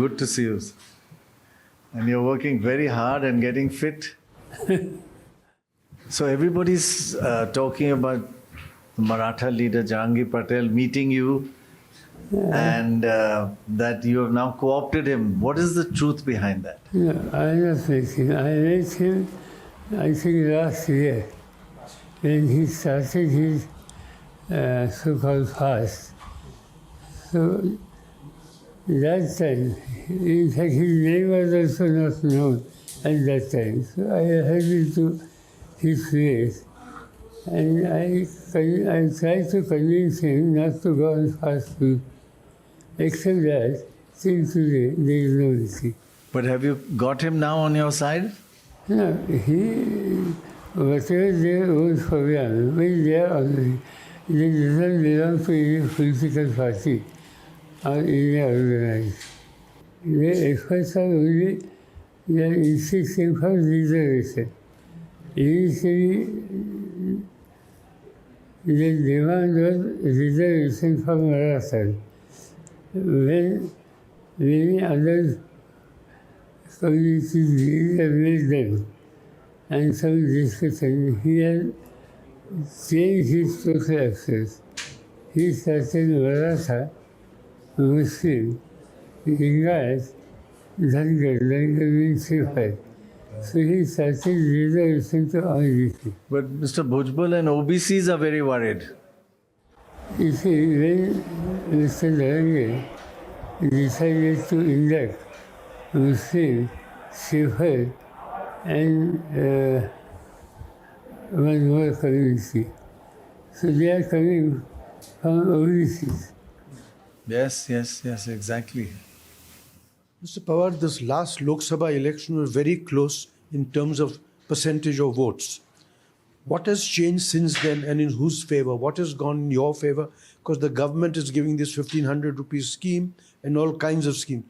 Good to see you. And you're working very hard and getting fit. So everybody's talking about the Maratha leader Jahangir Patel meeting you and that you have now co-opted him. What is the truth behind that? No, I not met him. I met him, I think, last year when he started his so-called fast. So that time, in fact, his name was also not known at that time. So I had him to his place. And I tried to convince him not to go on fast food. Except that, till today, there is no issue. But have you got him now on your side? No, whatever they vote for him, when they are already, they doesn't belong to any political party or any organized. Their efforts are only, they are insisting for reservation. Initially, the demand was reservation for Maratha. When many other communities have made them, and some discussion, he has changed his social access. He started Maratha, Muslim, Lingaят, Dhangar means Sifai. So he started reservation to all these things. But Mr. Bhujbal and OBCs are very worried. You see, when Mr. Dhangar decided to induct Muslim, Sifai, and one more community. So they are coming from OBCs. Yes, exactly. Mr. Pawar, this last Lok Sabha election was very close in terms of percentage of votes. What has changed since then and in whose favor? What has gone in your favor? Because the government is giving this 1,500 rupees scheme and all kinds of schemes.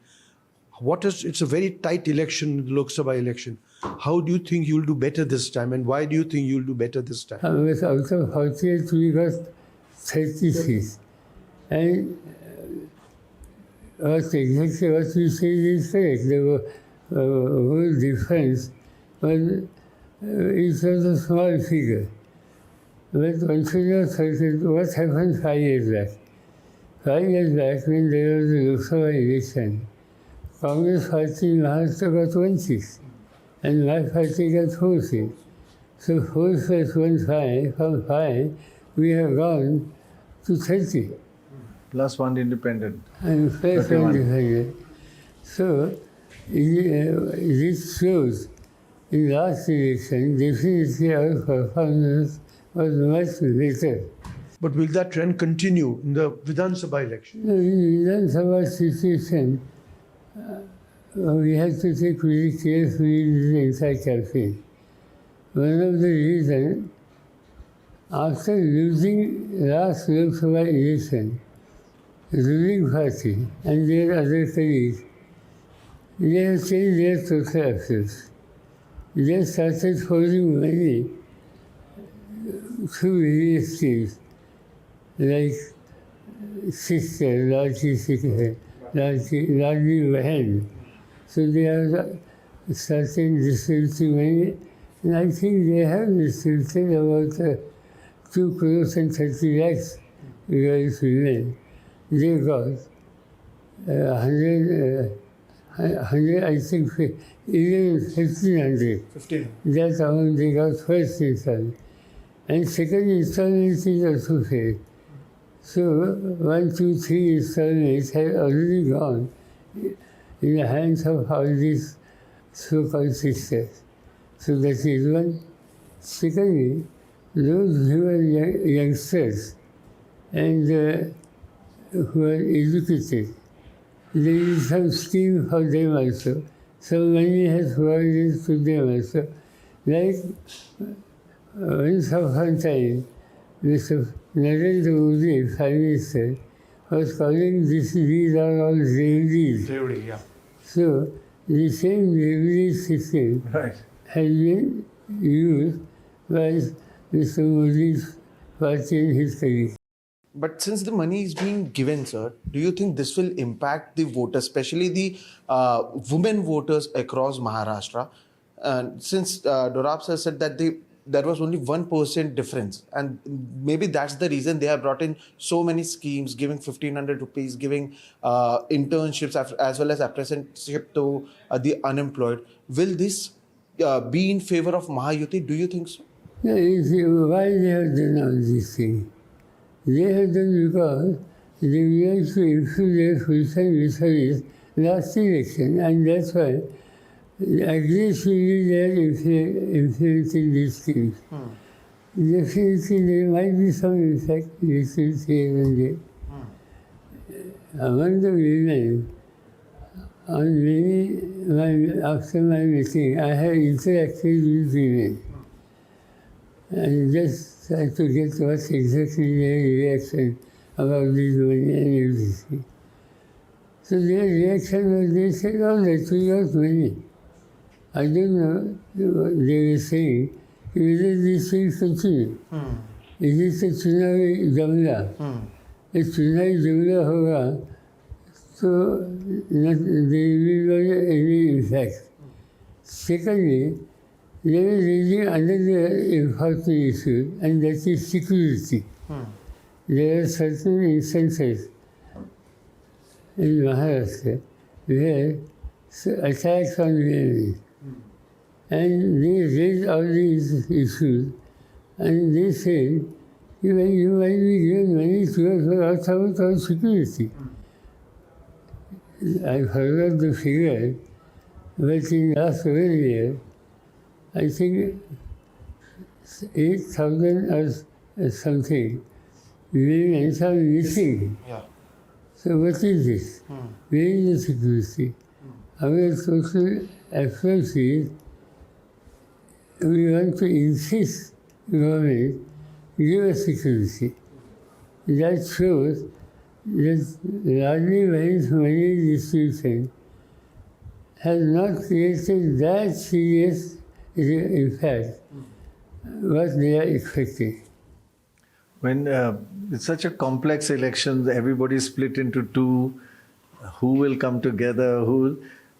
It's a very tight election, Lok Sabha election. How do you think you'll do better this time and why do you think you'll do better this time? I was also fortunate we got 30 seats. And exactly what you say is correct. The whole difference was, it was a small figure. But one should not forget what happened 5 years back. 5 years back, when there was a Lok Sabha election, Congress party in Maharashtra got 1 seat, and my party got 4 seats. So 4 plus 1, 5, from 5, we have gone to 30. Plus one independent. And plus 1 independent. So this shows in last election, definitely our performance was much better. But will that trend continue in the Vidhan Sabha election? In Vidhan Sabha situation, we have to take very carefully this entire campaign. One of the reasons, after losing last Lok Sabha election, the ruling party and their other colleagues, they have changed their social access. They started pouring money through various schemes, like sister, Lati Sikhe, Lati Vahan. So they are starting distributing money, and I think they have distributed about 2 crores and 30 lakhs girls women. They got 100, I think, even 1,500. 15. That amount they got first installment. And second installment is also paid. So 1, 2, 3 installments have already gone in the hands of all these so-called sisters. So that is one. Secondly, those who are youngsters and who are educated, there is some scheme for them also. Some money has provided to them also. Like once upon a time, Mr. Narendra Modi, Prime Minister, was calling these are all reveries. Theory, yeah. So the same reverie system has been used by Mr. Modi's party and his colleagues. But since the money is being given, sir, do you think this will impact the voters, especially the women voters across Maharashtra? Since Dorab sir said that there was only 1% difference, and maybe that's the reason they have brought in so many schemes, giving 1,500 rupees, giving internships as well as apprenticeship to the unemployed. Will this be in favor of Mahayuti? Do you think so? No, you see, why they have done all these things? They have done because they realized to improve their full-time service last election, and that's why aggressively they are influencing these schemes. Definitely there might be some effect, issues here and there. Among the women, after my meeting, I have interacted with women. And just try to get what exactly their reaction about this money and everything. So their reaction was, they said, oh, that we got money. I don't know what they were saying. Whether this will continue. Is it a Chunavi Jamla? If Chunavi Jamla hoga, so there will not be any effect. Secondly, they were raising another important issue, and that is security. There are certain instances in Maharashtra where attacks on women, and they raised all these issues, and they say, you might be given money to us for our security. I forgot the figure, but in last 1 year, I think 8,000 or something women are missing. Yeah. So what is this? Where is the security? Our social approach is we want to insist government give us security. That shows that largely money distribution has not created that serious effect what they are expecting. When it's such a complex election, everybody is split into two. Who will come together?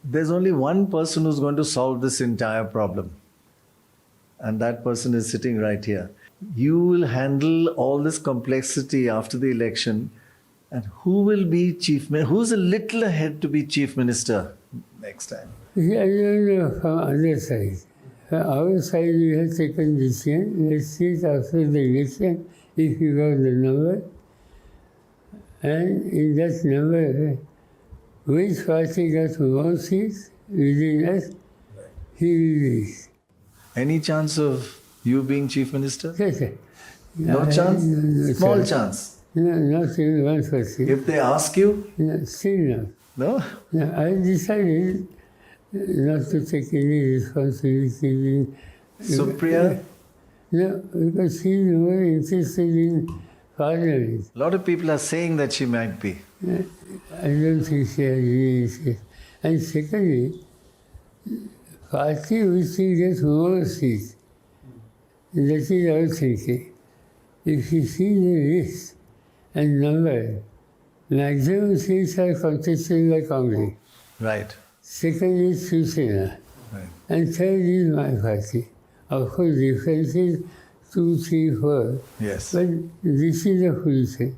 There's only one person who's going to solve this entire problem. And that person is sitting right here. You will handle all this complexity after the election. And who will be chief minister? Who's a little ahead to be chief minister next time? I don't know from other side. From our side, we have taken decision. Let's see it after the election if you got the number. And in that number, which party got more seats within us, he will be. Any chance of you being chief minister? Yes, No chance? No Small chance. chance. No, not even 1%. If they ask you, No, still not. no? No, I decided not to take any responsibility. Supriya? No, because she's more interested in parliament. A lot of people are saying that she might be. I don't think she has really interest. And secondly, party which will get more seats. That is our thinking. If you see the list and number, maximum seats are contested by Congress. Right. Second is Shiv Sena. Right. And third is my party. Of course, difference is 2, 3, 4. Yes. But this is the full thing.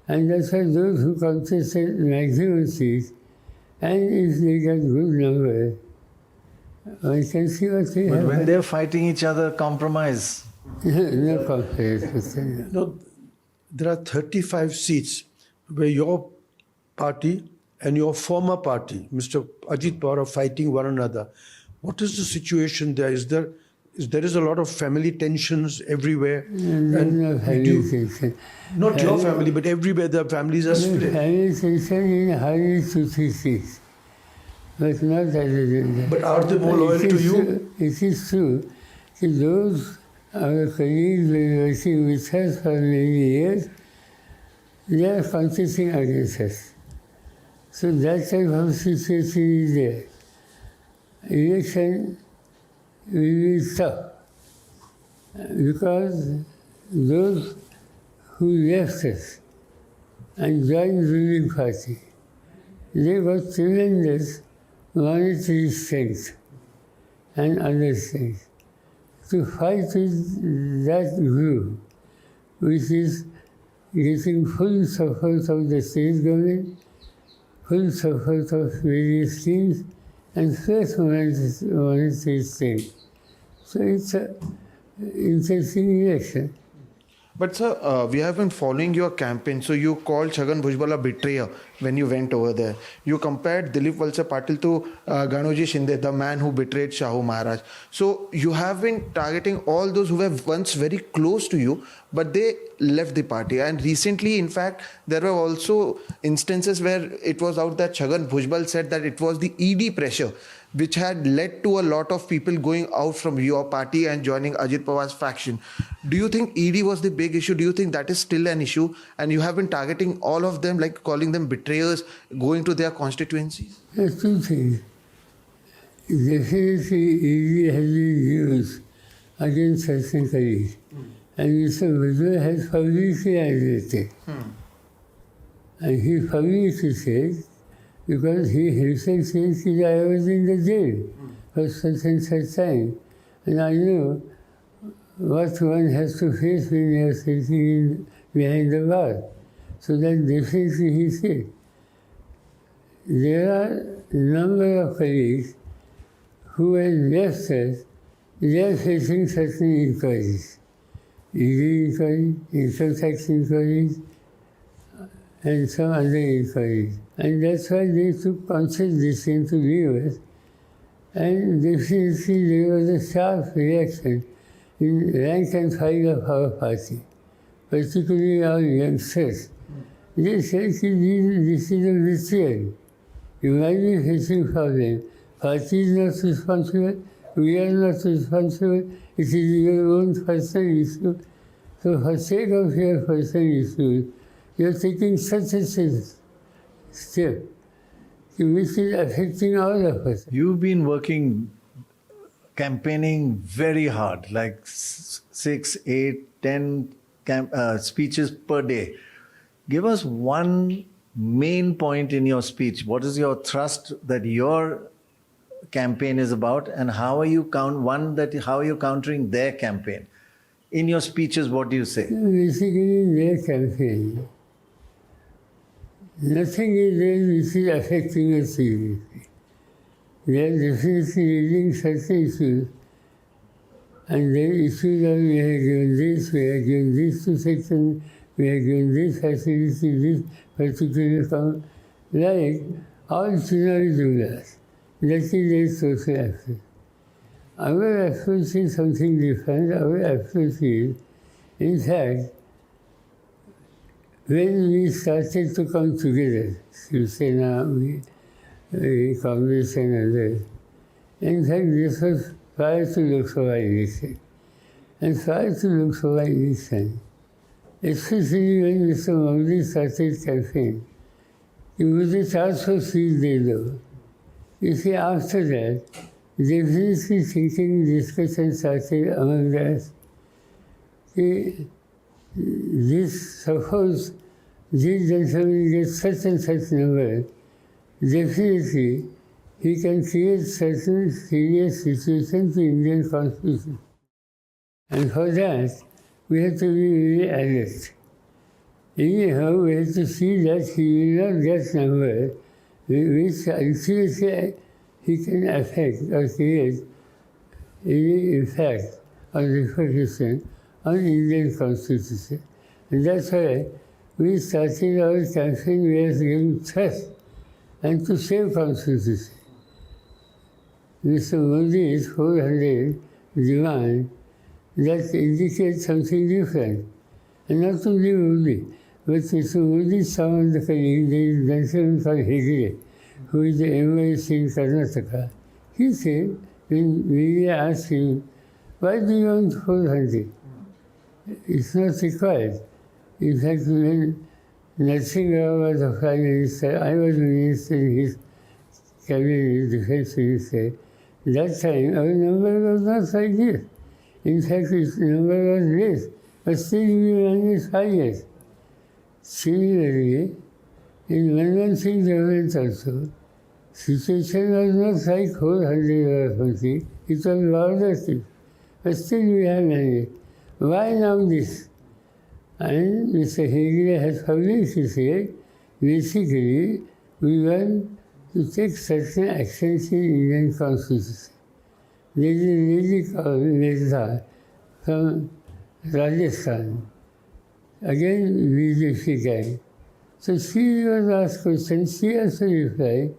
And that's why those who contested maximum seats, and if they get good number, I can see what they But have. when they're fighting each other, compromise. No comparison. No, there are 35 seats where your party and your former party, Mr. Ajit Pawar, are fighting one another. What is the situation there? There is a lot of family tensions everywhere. No family tension. Not your family, but everywhere the families are split. Family tension in hardly 2, 3 seats. But not other than that. But are they more loyal to you? It is true that those our colleagues were working with us for many years, they are contesting against us. So that type of situation is there. Election will be tough because those who left us and joined ruling party. They got tremendous monetary strength and other things to fight with that group, which is getting full support of the state government, full support of various schemes, and first monetary strength. So it's an interesting election. But sir, we have been following your campaign. So you called Chhagan Bhujbal a betrayer when you went over there. You compared Dilip Valse Patil to Ganoji Shinde, the man who betrayed Shahu Maharaj. So you have been targeting all those who were once very close to you, but they left the party. And recently, in fact, there were also instances where it was out that Chhagan Bhujbal said that it was the ED pressure which had led to a lot of people going out from your party and joining Ajit Pawar's faction. Do you think ED was the big issue? Do you think that is still an issue? And you have been targeting all of them, like calling them betrayers, going to their constituencies? There's two things. Definitely, ED has been used against certain colleagues. And Mr. Bhujbal has publicly admitted it. And he publicly said, because he himself says that I was in the jail for such and such time. And I know what one has to face when you are sitting behind the bar. So that definitely he said. There are a number of colleagues who were left us, they are facing certain inquiries. ED inquiry, income tax inquiries, and some other inquiries. And that's why they took conscious decision to leave us. And definitely there was a sharp reaction in rank and file of our party, particularly our youngsters. They said this is a betrayal. You might be facing problem. Party is not responsible, we are not responsible, it is your own personal issue. So for sake of your personal issue, you are taking such a step which is affecting all of us. You've been working, campaigning very hard, like 6, 8, 10 speeches per day. Give us one main point in your speech. What is your thrust that your campaign is about, and how are you how are you countering their campaign? In your speeches, what do you say? Basically, their campaign, nothing is there which is affecting us seriously. They are definitely raising such issues, and their issues are we have given this, we have given this to section, we have given this facility, this particular account, like all Chunari Dulas. That is their social aspect. Our approach is something different. Our approach is, in fact, when we started to come together, Shiv Sena, Congress and others, in fact, this was prior to Lok Sabha election. And prior to Lok Sabha election, especially when Mr. Modi started campaign, he was a task force leader. You see, after that, definitely thinking discussion started among us. Suppose this gentleman gets such and such number, definitely he can create certain serious situations in Indian Constitution. And for that, we have to be very alert. Anyhow, we have to see that he will not get number which ultimately he can affect or create any effect or repercussion on Indian Constitution. And that's why we started our campaign with giving trust and to save Constitution. Mr. Modi's 400 demand that indicates something different. And not only Modi, but Mr. Modi summoned the colleague, the gentleman called Hegde, who is the MIS in Karnataka. He said, when we asked him, why do you want 400? It's not required. In fact, when Narsingh Rao was the Prime Minister, I was Minister in his cabinet, Defense Minister. That time, our number was not like this. In fact, its number was less, but still we managed 5 years. Similarly, in Manmohan Singh government also, situation was not like 400 or something, it was border state. But still we have managed. Why now this? And Mr. Hegde has publicly said, basically, we want to take certain actions in Indian constitution. There is a lady called Mirza from Rajasthan, again BJP guy. So she was asked questions, she also replied,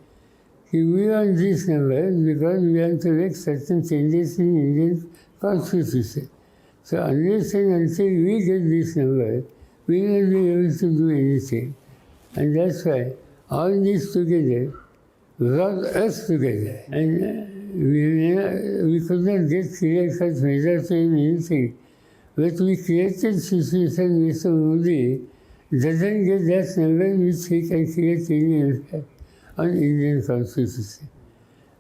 we want this number because we want to make certain changes in Indian constitution. So unless and until we get this number, we will not be able to do anything. And that's why all this together brought us together. And we could not get clear-cut measures in anything. But we created situation Mr. Modi doesn't get that number which he can create any impact on Indian constitution.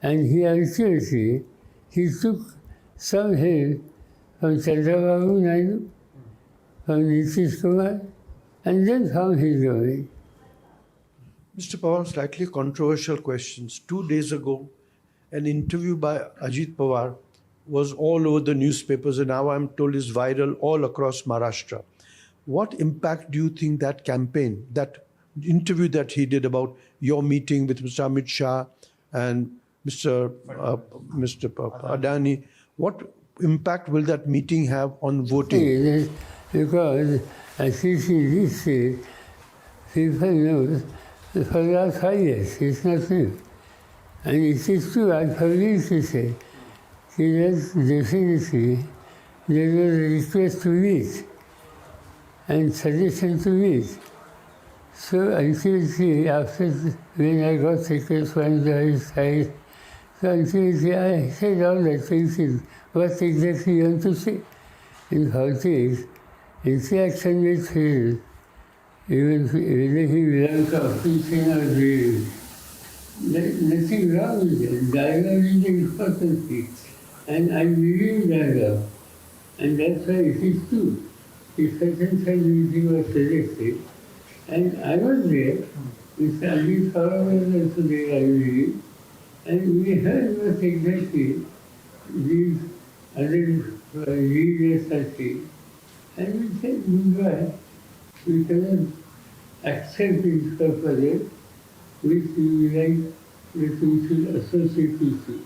And he ultimately, he took some help from Chandrababu Naidu, from Nitish Kumar, and then found his government. Mr. Pawar, slightly controversial questions. 2 days ago, an interview by Ajit Pawar was all over the newspapers, and now I'm told is viral all across Maharashtra. What impact do you think that campaign, that interview that he did about your meeting with Mr. Amit Shah and Mr. Adani, what impact will that meeting have on voting? Because as he said, people know for the last 5 years, it's not new. And it is true, I publicly say, that definitely there was a request to meet and suggestion to meet. So ultimately, after when I got request from the side, so ultimately I said all the things, what exactly you want to say. In politics, interaction with fail, even whether he belongs to opposition or the nothing wrong with it. Dialogue is the important thing. And I believe dialogue. And that's why it is true. If certain meeting was suggested, and I was there, Mr. Ajit Pawar was also there, I believe, and we heard what exactly these other leaders are saying. And we said, goodbye. We cannot accept this further, which we like that we should associate with.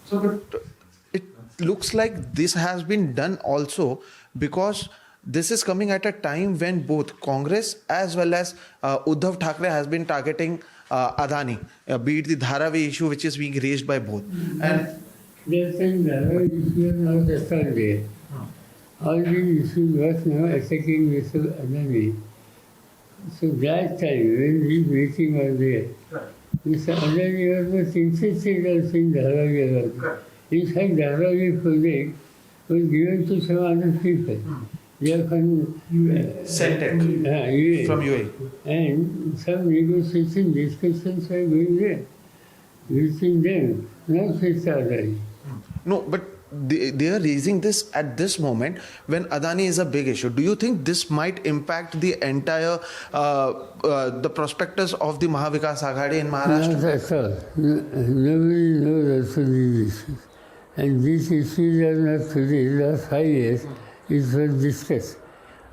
So, but it looks like this has been done also because this is coming at a time when both Congress as well as Uddhav Thackeray has been targeting Adani, be it the Dharavi issue which is being raised by both. And They are saying Dharavi issue is not at all there. All these issues was now attacking Mr. Adani. So that time when this meeting was there, Mr. Adani was not interested also in Dharavi also. In fact, Dharavi project was given to some other people. They are from Centec from UAE. And some negotiation discussions are going there between them, not with Adani. No, but they are raising this at this moment when Adani is a big issue. Do you think this might impact the entire the prospectus of the Mahavikas Aghadi in Maharashtra? Not at all. Nobody knows also these issues. And these issues are not today. Last 5 years, it was discussed.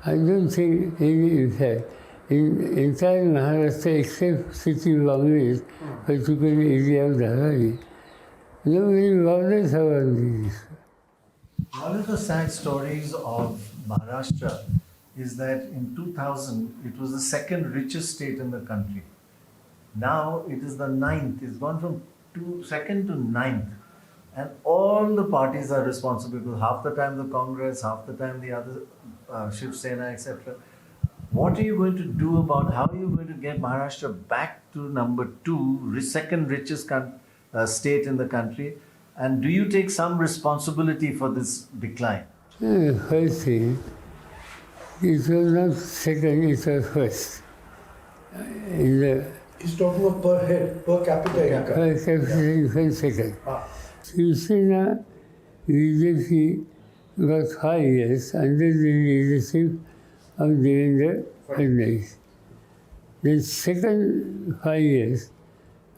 I don't think any impact. In entire Maharashtra, except city Bombay, particular area of Dharavi, nobody bothers about these. One of the sad stories of Maharashtra is that in 2000, it was the second richest state in the country. Now it is the 9th. It's gone from second to 9th. And all the parties are responsible because half the time the Congress, half the time the other Shiv Sena, etc. What are you going to do about how are you going to get Maharashtra back to number 2, second richest state in the country? And do you take some responsibility for this decline? First thing, it was not second, it was first. In the He's talking of per head, per capita income. first it was second. Shiv Sena, BJP got 5 years under the leadership of Devendra nice. The second 5 years,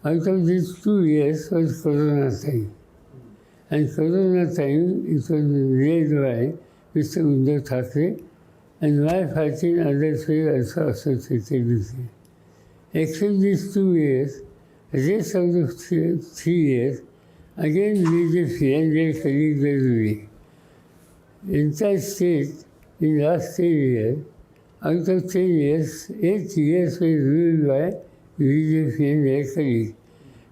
out of these 2 years was Corona time. And Corona time, it was led by Mr. Uddhav Thackeray, and my party and others were also associated with it. Except these 2 years, the rest of the 3 years, again BJP and their colleagues were ruling. Entire state, in the last 10 years, out of 10 years, 8 years were ruled by BJP and their colleagues,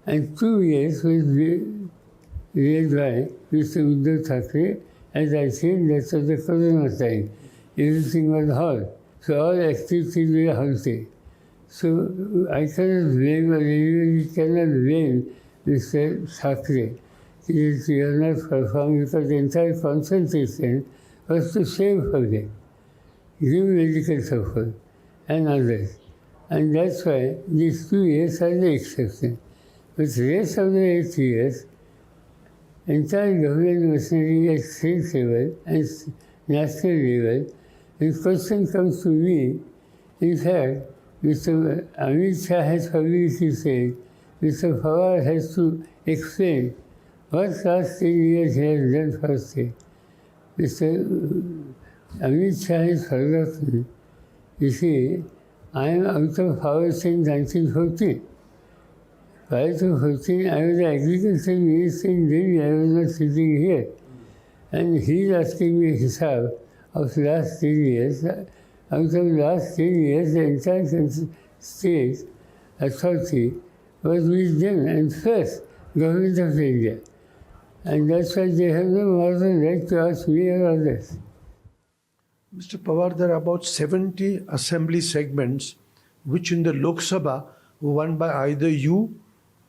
and 2 years was led by Mr. Uddhav Thackeray. As I said, that was the Corona time. Everything was halt. So all activities were halted. So I cannot blame, or anybody cannot blame Mr. Thackeray. He has not performed because the entire concentration was to save for them, give medical support and others. And that's why these 2 years are the exception. But the rest of the 8 years, entire government machinery at state level and national level, the question comes to me. In fact, Mr. Amit Shah has publicly said, Mr. Pawar has to explain what last 10 years he has done for state. Mr. Amit Shah has forgotten. You see, I am out of power since 1914. Prior to 14, I was the agriculture minister in Delhi. I was not sitting here. And he is asking me hisab of last 10 years. Out of last 10 years, the entire state authority was with them and first government of India. And that's why they have no moral right to ask me or others. Mr. Pawar, there are about 70 assembly segments which in the Lok Sabha were won by either you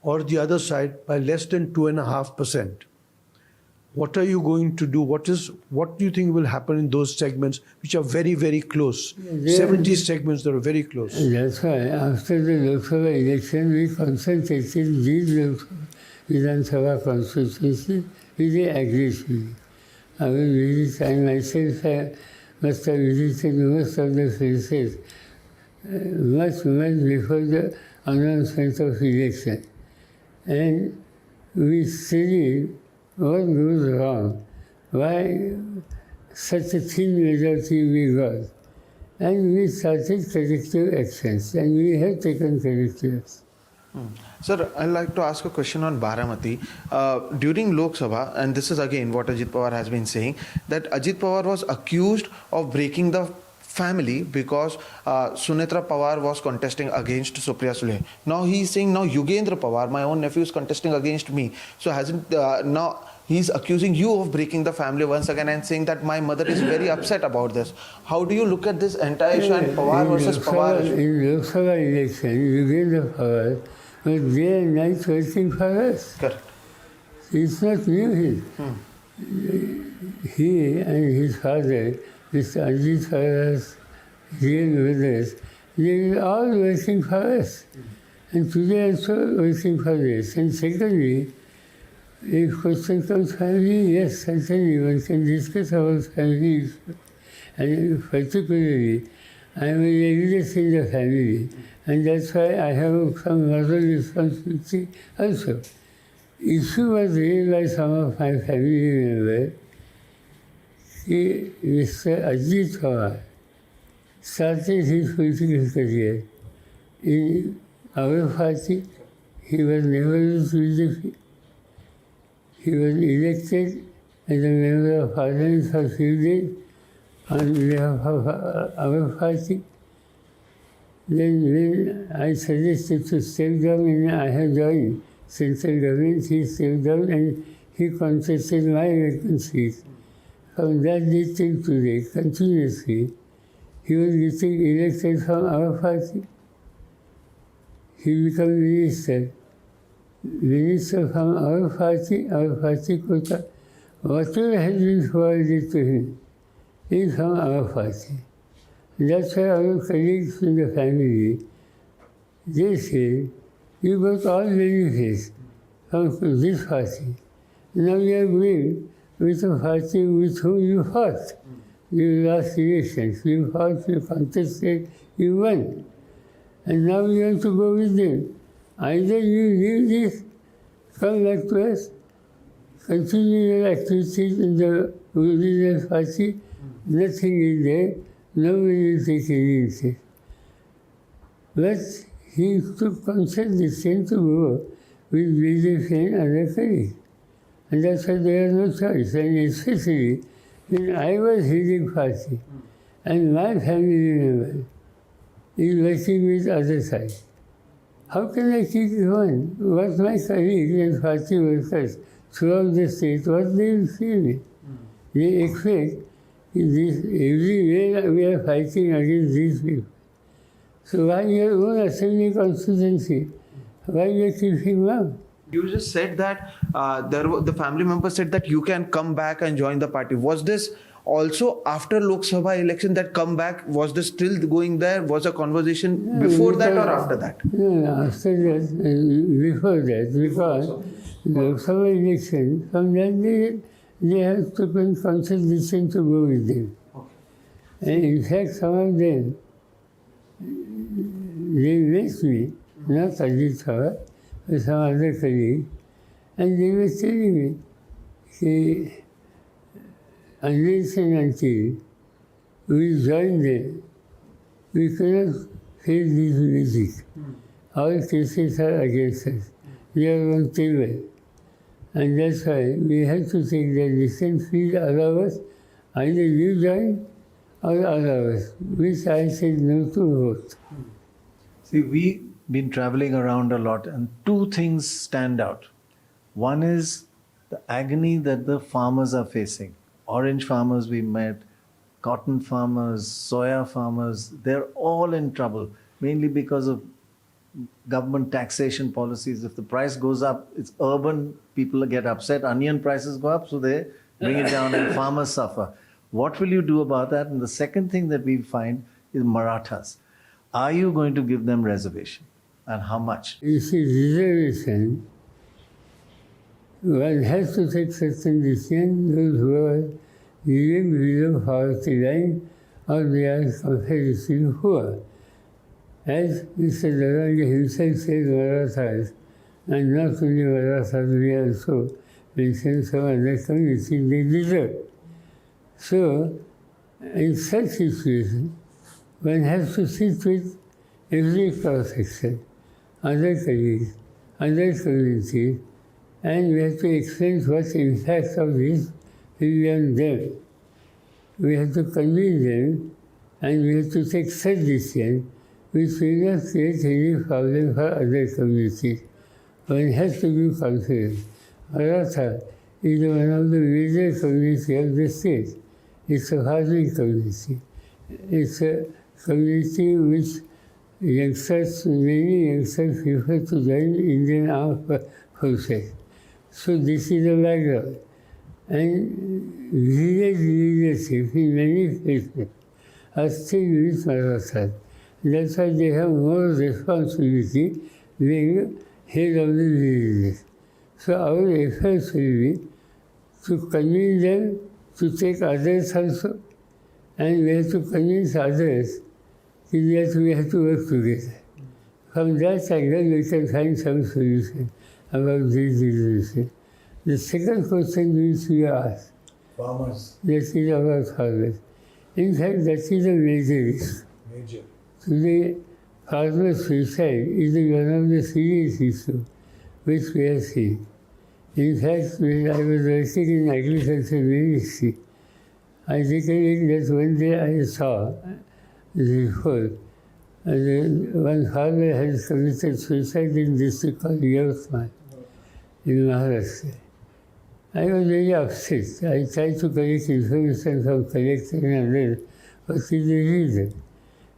or the other side by less than 2.5%. What are you going to do? What do you think will happen in those segments which are very, very close? 70 segments that are very close. That's why after the Lok Sabha election, we concentrated these Vidhan Sabha constituencies very aggressively. I will visit, I myself must have visited most of the places much before the announcement of election. And we studied what goes wrong, why such a thin majority we got. And we started corrective actions, and we have taken corrective actions. Sir, I'd like to ask a question on Baramati. During Lok Sabha, and this is again what Ajit Pawar has been saying, that Ajit Pawar was accused of breaking the family because Sunetra Pawar was contesting against Supriya Sule. Now he's saying, now Yugendra Pawar, my own nephew, is contesting against me. So now he's accusing you of breaking the family once again and saying that my mother is very upset about this. How do you look at this entire issue and Pawar versus Pawar? In Lok Sabha election, Yugendra Pawar was day and night working for us. Correct. It's not new. He and his father, Mr. Ajit Pawar's real brothers, they were all working for us. And today also working for us. And secondly, if question comes family, yes, certainly one can discuss about family. And particularly, I am a religious in the family. And that's why I have some moral responsibility also. Issue was raised by some of my family members. Mr. Ajit Pawar started his political career in our party. He was never in BJP. He was elected as a member of parliament for a few days on behalf of our party. Then when I suggested to step down and I had joined central government, he stepped down and he contested my vacancies. From that day till today, continuously, he was getting elected from our party. He became minister from our party quota. Whatever has been provided to him is from our party. That's why our colleagues in the family, they say, you got all benefits from this party. Now you are going with a party with whom you fought. You lost elections, you fought, you contested, You won. And now you have to go with them. Either you leave this, come back to us, continue your activities in the original party, nothing is there, nobody will take any interest. But he took conscious decision to go with BJP and other colleagues. And that's why there is no choice. And especially when I was leading party and my family member is working with other side, how can I keep it on? What my colleagues and party workers throughout the state, what they will feel me? They expect this, everywhere we are fighting against these people. So why your own assembly constituency? Why you are keeping mum? You just said that the family member said that you can come back and join the party. Was this also after Lok Sabha election that come back? Was this still going there? Was a conversation before that or after that? No, after that, before that, because Lok Sabha election, from that they have taken conscious decision to go with them. And in fact, some of them, they met me, not Ajit Pawar, but some other colleague, and they were telling me, okay, unless and until we join them, we cannot face this music. All cases are against us. We are on table. And that's why we have to take the decision, please allow us, either you join or allow us, which I said no to vote. See, we've been traveling around a lot, and two things stand out. One is the agony that the farmers are facing. Orange farmers we met, cotton farmers, soya farmers, they're all in trouble, mainly because of government taxation policies. If the price goes up, it's urban people get upset. Onion prices go up, so they bring it down and farmers suffer. What will you do about that? And the second thing that we find is Marathas. Are you going to give them reservation? And how much? You see, reservation, one has to take certain decision, those who are living below poverty line or they are comparatively poor. As Mr. Daranga himself said, Marathas, and not only Marathas, we also mention some other communities, they deserve. So, in such situation, one has to sit with every cross-section, other colleagues, other communities, and we have to explain what the impact of this will be on them. We have to convince them, and we have to take such decisions which will not create any problem for other communities. One has to be confident. Maratha is one of the major communities of the state. It's a farming community. It's a community which youngsters, many youngsters prefer to join Indian armed forces. So this is the background. And village leadership in many places are still with Marathas. That's why they have more responsibility being head of the villages. So our efforts will be to convince them to take others also, and we have to convince others that we have to work together. From that angle, we can find some solution about this disease. The second question which we asked, Farmers. that is about farmers. In fact, that is a major issue. Major. Today, farmer suicide is one of the serious issues which we are seeing. In fact, when I was working in agriculture ministry, I recollect that one day I saw the report, and one farmer has committed suicide in district called Yavatmal in Maharashtra. I was very upset. I tried to collect information from collector and then what is the reason.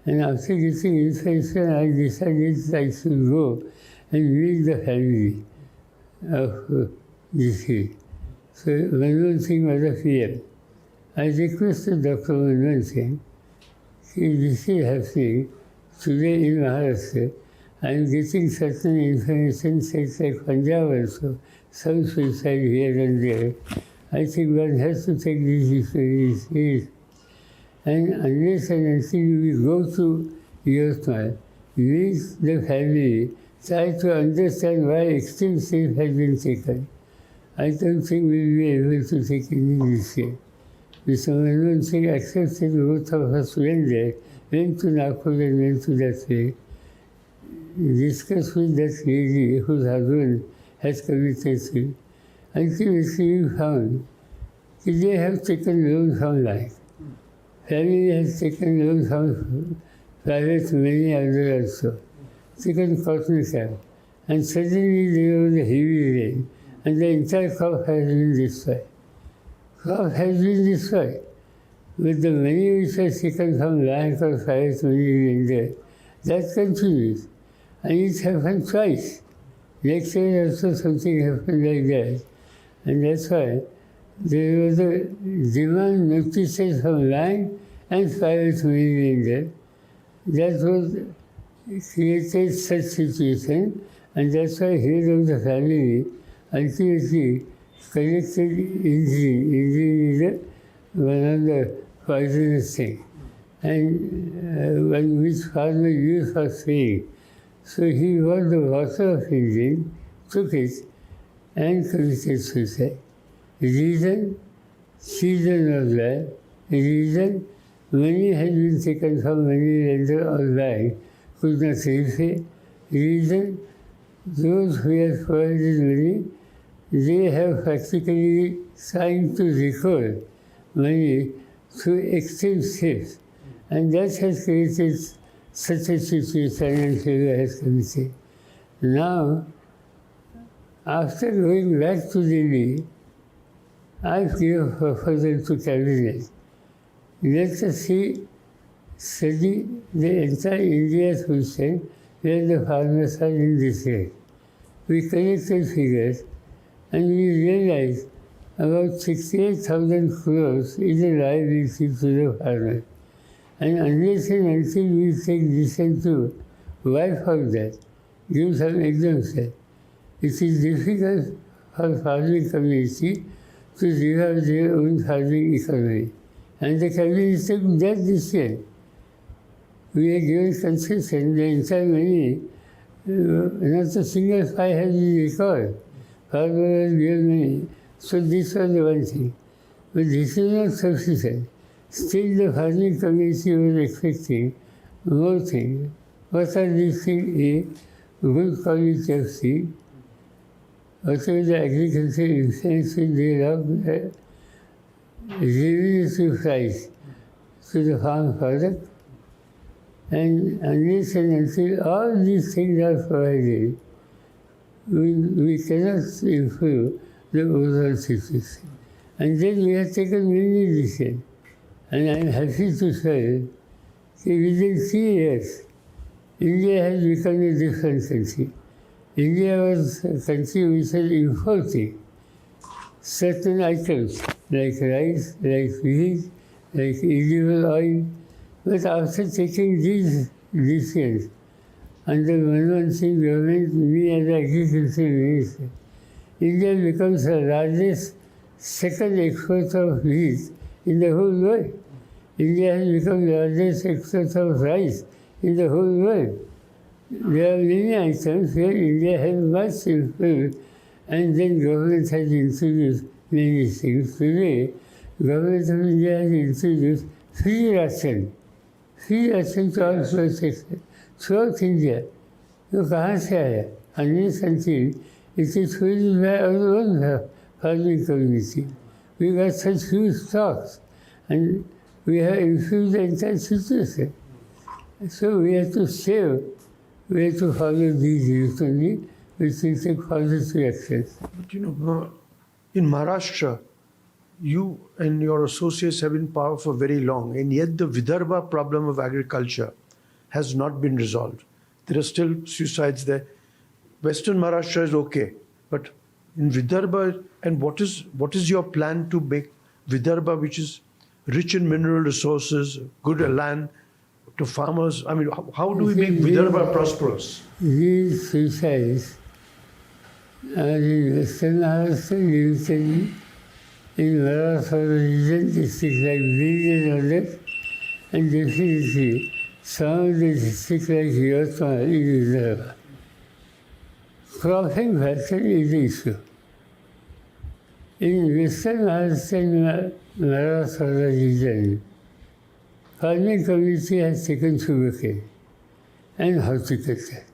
And after getting information, I decided I should go and meet the family of deceased. So Manmohan Singh was a PM. I requested Dr. Manmohan Singh, this is happening today in Maharashtra. I am getting certain information, states like Punjab also, some suicide here and there. I think one has to take this issue seriously. And unless and until we go to Yavatmal, we, the family, try to understand why extreme steps have been taken. I don't think we'll be able to take any this year. Mr. Manmohan Singh accepted both of us went there, went to Nagpur and went to that way. Discussed with that lady whose husband has committed suicide. Ultimately we found that they have taken loans from life. Family has taken loans from private many others also. Taken cotton camp. And suddenly there was a heavy rain and the entire crop has been destroyed. Crop has been destroyed. With the money which was taken from bank or private money in there, that continues. And it happened twice. Next year also something happened like that. And that's why there was a demand notices from land and private money in there. That was created such situation, and that's why head of the family ultimately collected insulin. Insulin is one of the poisonous things, and one which farmer used for spraying. So he bought the water of insulin, took it, and committed suicide. Reason, season of life. Reason, money has been taken from money lender or bank, could not repay. Reason, those who have provided money, they have practically signed to recover money through extreme steps. And that has created such a situation and failure has committed. Now, after going back to Delhi, I gave a proposal to Cabinet. Let us study the entire India's question where the farmers are in distress. We collected figures and we realized about 68,000 crores is a liability to the farmer. And unless and until we take decision to wipe out that, give some exemption, it is difficult for farming community to develop their own farming economy. And the cabinet took that decision. We are given concession, the entire money, not a single file has been recorded. Farmer has given money. So this was the one thing. But this is not sufficient. Still the farming community was expecting more things. What are these things? A good quality of seed. Also the agriculture insurance will develop revenue price to the farm product. And unless and until all these things are provided, we cannot improve the overall situation. And then we have taken many decisions. And I am happy to say that within 3 years, India has become a different country. India was a country which was importing certain items like rice, like wheat, like edible oil. But after taking these decisions, under Manmohan Singh government, me as agriculture minister, India becomes the largest second exporter of wheat in the whole world. India has become the largest exporter of rice in the whole world. There are many items where India has much improved, and then government has introduced many things. Today, government of India has introduced free ration to all sectors throughout India. तो कहाँ से आया? Unless until it is fueled by our own farming community. We got such huge stocks, and we have infused the entire situation. So we have to save, we have to follow these rules only, which will take positive actions. But in Maharashtra, you and your associates have been in power for very long, and yet the Vidarbha problem of agriculture has not been resolved. There are still suicides there. Western Maharashtra is okay, but in Vidarbha, and what is your plan to make Vidarbha, which is rich in mineral resources, good land, to farmers? I mean, how do we make Vidarbha prosperous? These suicides are in Western Maharashtra, limited in Maharashtra region, districts like Bid and others, and definitely some of the districts like Yavatmal is Vidarbha. Cropping pattern is the issue. In Western Maharashtra and Marathwada region, farming community has taken sugarcane and horticulture.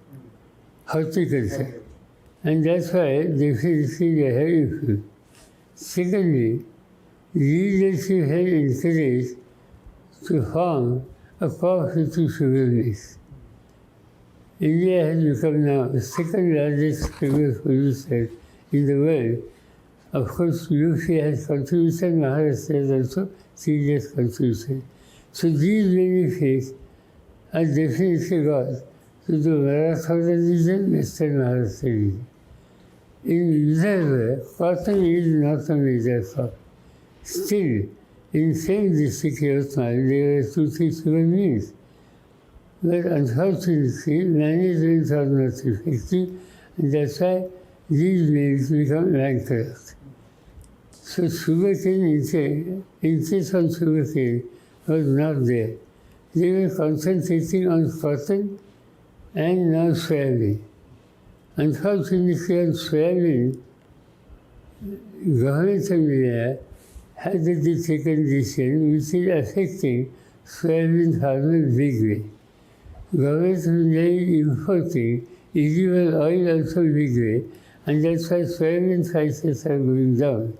And that's why definitely they have influence. Secondly, leadership has encouraged to form a cooperative sugar mills. India has become now the second largest sugar producer in the world. Of course, UP has contributed, Maharashtra has also serious contribution. So these benefits are definitely got to the Marathwada region, Western Maharashtra region. In Vidarbha, cotton is not a major crop. Still, in same district Yavatmal, there are 2-3 sugar mills. But unfortunately, management are not effective, and that's why these mills become bankrupt. So sugarcane, interest on sugarcane was not there. They were concentrating on cotton and now soybean. Unfortunately, on soybean, government of India has taken decision which is affecting soybean farmers big way. Government of India is importing edible oil also big way, and that's why soybean prices are going down.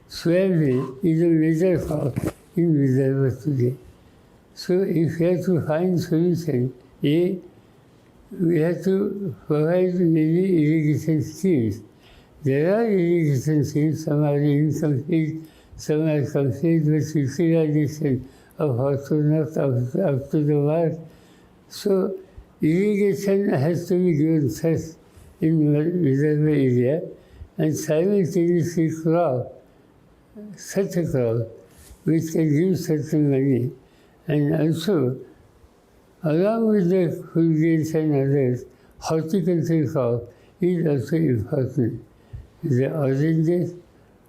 Soybean is a major crop in Vidarbha today. So if we have to find solution, A, we have to provide many irrigation schemes. There are irrigation schemes, some are incomplete, some are complete, but utilization of water not up to the mark. So irrigation has to be given first in Vidarbha area, and simultaneously such a crop which can give certain money. And also, along with the food grains and others, horticultural crop is also important. The oranges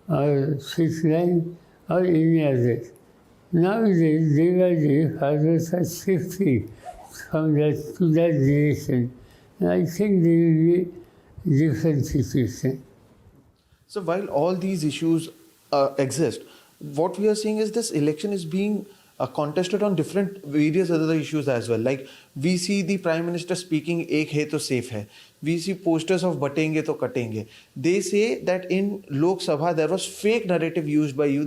or sweet lime or any other. Nowadays, day by day, farmers are shifting from that to that direction. And I think there will be different situation. So while all these issues exist, what we are seeing is this election is being contested on different various other issues as well. Like we see the Prime Minister speaking, "Ek hai to safe hai." We see posters of "Batenge to katenge." They say that in Lok Sabha there was fake narrative used by you.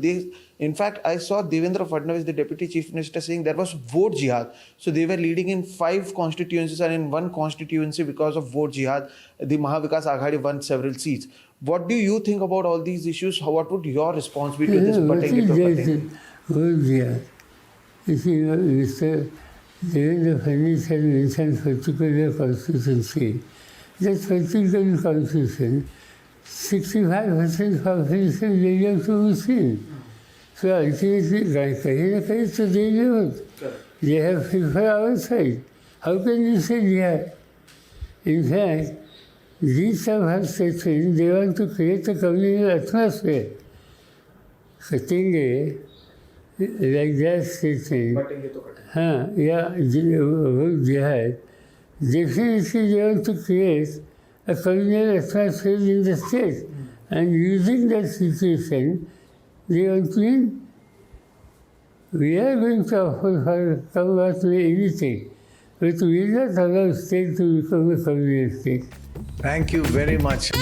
In fact, I saw Devendra Fadnavis, the Deputy Chief Minister, saying there was vote jihad. So they were leading in 5 constituencies, and in one constituency, because of vote jihad, the Mahavikas Aghadi won several seats. What do you think about all these issues? What would your response be to this "Batenge to katenge"? Vote jihad. You see, Mr. Devendra Fadnavis has mentioned particular constituency. That particular constitution, 65% population belongs to Muslims. So ultimately, kahin na kahin to they vote. They have people outside. How can you say jihad? In fact, these have statements, they want to create a communal atmosphere. Katenge, like that statement, jihad, definitely they want to create a communal atmosphere in the state. And using that situation, they want to win. We are going to come out with anything, but we will not allow state to become a communal state. Thank you very much.